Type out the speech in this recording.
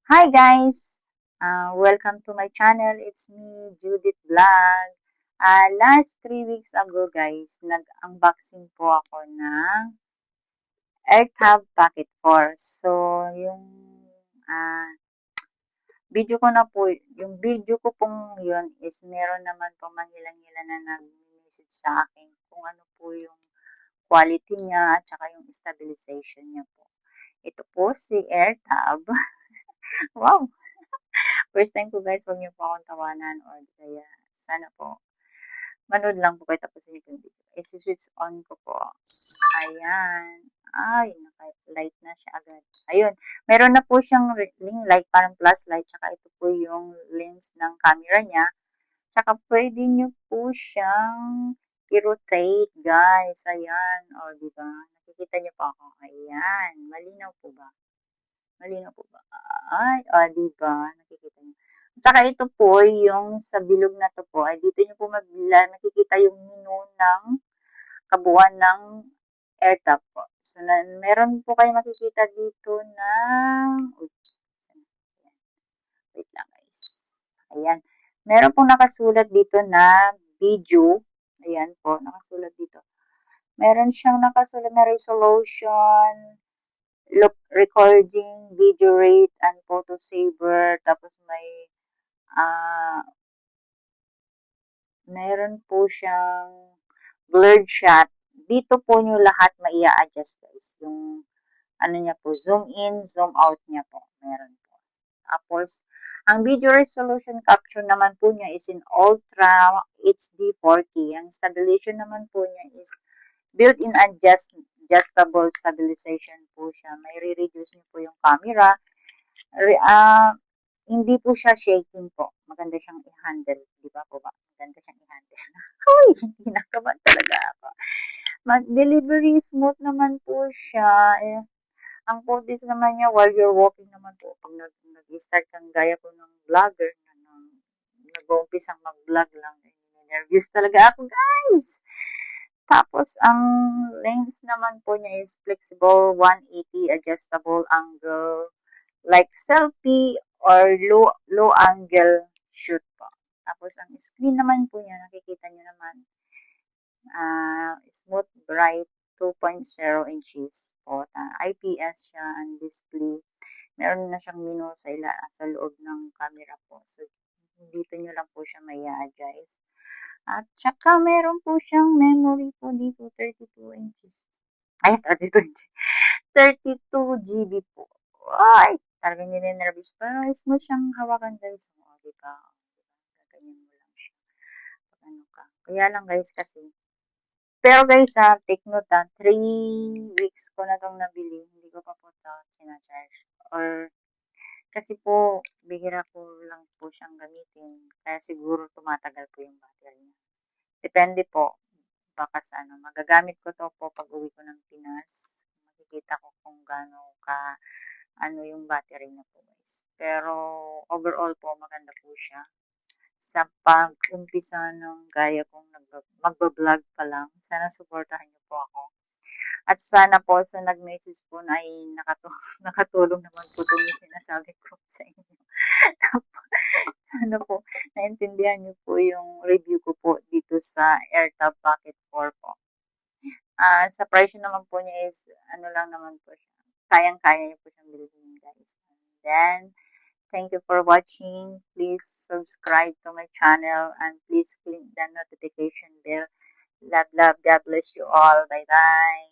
Hi guys! Welcome to my channel. It's me, Judith Vlog. Last 3 weeks ago guys, nag-unboxing po ako ng AirTab Pocket 4. So, yung ah, video ko na po, yung video ko pong yun is meron naman po mangilan-ngilan na nag-message sa akin kung ano po yung quality niya at saka yung stabilization niya po. Ito po si AirTab. Wow! First time ko guys, huwag niyo po akong tawanan or kaya sana po manood lang po kayo tapos yung video. I-switch on ko po. Ayan. Ay, naka-light na siya agad. Ayun. Meron na po siyang ring light, parang plus light. Tsaka ito po yung lens ng camera niya. Tsaka pwede niyo po siyang i-rotate, guys. Ayan. O, diba? Nakikita niyo po ako. Ayan. Malinaw po ba? Malinaw po ba? Ay, diba? Nakikita niyo. Tsaka ito po, yung sa bilog na to po, ay dito niyo po nakikita yung menu ng kabuuan ng AirTag po. So, meron po kayo makikita dito ng, wait lang guys. Ayan. Meron pong nakasulat dito na video. Ayan po, nakasulat dito. Meron siyang nakasulat na resolution, look, recording, video rate, and photo saver. Tapos ah, meron po siyang blurred shot. Dito po nyo lahat maia-adjust guys. Yung ano niya po, zoom in, zoom out niya po. Meron po. Tapos, ang video resolution capture naman po niya is in Ultra HD 40. Ang stabilization naman po niya is built-in adjustable stabilization po siya. May re-reduce niyo po yung camera. Hindi po siya shaking po. Maganda siyang i-handle. Di ba po ba? Maganda siyang i-handle. Uy, kinakabahan talaga ako. Delivery smooth naman po siya. Ang codis naman niya while you're walking naman po. Pag nag-start kang gaya po ng vlogger na nag-uumpisang mag-vlog lang. Nervous talaga ako, guys! Tapos, ang lens naman po niya is flexible, 180 adjustable angle, like selfie or low angle shoot po. Tapos, ang screen naman po niya, nakikita niyo naman, smooth, bright, 2.0 inches po. IPS siya ang display. Meron na siyang menu sa loob ng camera po. So, dito nyo lang po siya maya-adjust. At saka meron po siyang memory po dito, 32 inches. Ay, 32 inches. 32 GB po. Ay, talagang ninenervous. Pero smooth siyang hawakan guys. O, diba? Ganyan mo lang siya. Ano ka. Kaya lang guys kasi. Pero guys, take note 3 weeks ko na itong nabili. Hindi ko pa po ito sinacharge. Or, kasi po, bihira ko lang po siyang gamitin. Kaya siguro tumatagal po yung battery niya. Depende po. Baka sa ano, magagamit ko to po pag uwi ko ng Pinas. Makikita ko kung gaano ka, ano yung battery niya po guys. Pero overall po, maganda po siya. Sa pag-umpisa ng gaya kong magbablog pa lang, sana supportahan niyo po ako. At sana po sa nag-message po na ay nakatulong naman po itong sinasabi ko sa inyo. Tapos, ano po, naintindihan niyo po yung review ko po dito sa AirTab Pocket 4 po. Sa presyo naman po niya is, ano lang naman po siya. Kayang-kaya niyo po siyang bilhin guys. And then, thank you for watching. Please subscribe to my channel and please click the notification bell. Love, love. God bless you all. Bye-bye.